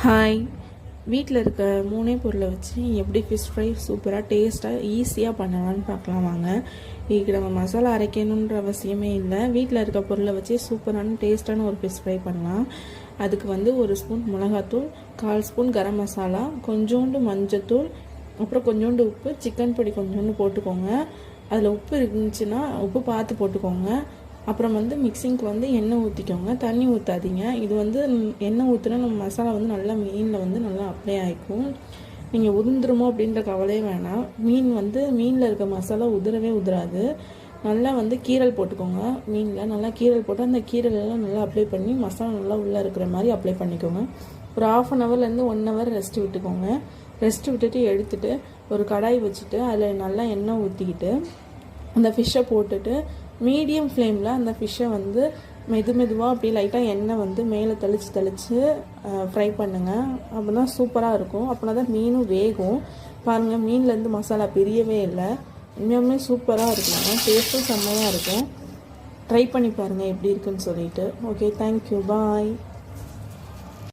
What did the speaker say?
Hi, வீட்டில் இருக்க 3 பொருளை வச்சு எப்படி ஃபிஷ் ஃப்ரை சூப்பராக டேஸ்ட்டாக ஈஸியாக பண்ணலான்னு பார்க்கலாம் வாங்க. இதுக்கு நம்ம மசாலா அரைக்கணுன்ற அவசியமே இல்லை. வீட்டில் இருக்க பொருளை வச்சு சூப்பரான டேஸ்ட்டான ஒரு ஃபிஷ் ஃப்ரை பண்ணலாம். அதுக்கு 1 ஸ்பூன் மிளகாத்தூள், 1/4 ஸ்பூன் கரம் மசாலா, கொஞ்சோண்டு மஞ்சத்தூள், அப்புறம் கொஞ்சோண்டு உப்பு, சிக்கன் பொடி கொஞ்சோண்டு போட்டுக்கோங்க. அதில் உப்பு இருந்துச்சுன்னா உப்பு பார்த்து போட்டுக்கோங்க. அப்புறம் மிக்சிங்க்கு எண்ணெய் ஊற்றிக்கோங்க, தண்ணி ஊற்றாதீங்க. இது எண்ணெய் ஊற்றினா நம்ம மசாலா நல்லா மீனில் நல்லா அப்ளை ஆகிக்கும். நீங்கள் உதிர்ந்துருமோ அப்படின்ற கவலையே வேணாம். மீனில் இருக்க மசாலா உதிரவே உதிராது. நல்லா கீரல் போட்டுக்கோங்க. மீனில் நல்லா கீரல் போட்டு அந்த கீரலெல்லாம் நல்லா அப்ளை பண்ணி மசாலா நல்லா உள்ளே இருக்கிற மாதிரி அப்ளை பண்ணிக்கோங்க. ஒரு 1/2 ஹவர்லேருந்து 1 ஹவர் ரெஸ்ட் விட்டுக்கோங்க. ரெஸ்ட் விட்டுட்டு எடுத்துகிட்டு ஒரு கடாய் வச்சுட்டு அதில் நல்லா எண்ணெய் ஊற்றிக்கிட்டு அந்த ஃபிஷ்ஷை போட்டுட்டு மீடியம் ஃப்ளேமில் அந்த ஃபிஷ்ஷை மெதுவாக அப்படியே லைட்டாக எண்ணெய் மேலே தெளித்து ஃப்ரை பண்ணுங்கள். அப்போ தான் சூப்பராக இருக்கும். அப்படின்னா தான் மீனும் வேகும். பாருங்கள், மீன்லேருந்து மசாலா பிரியவே இல்லை. உண்மையுமே சூப்பராக இருக்குங்க. டேஸ்ட்டும் செம்மையாக இருக்கும். ட்ரை பண்ணி பாருங்கள் எப்படி இருக்குன்னு சொல்லிட்டு. ஓகே, தேங்க்யூ, பாய்.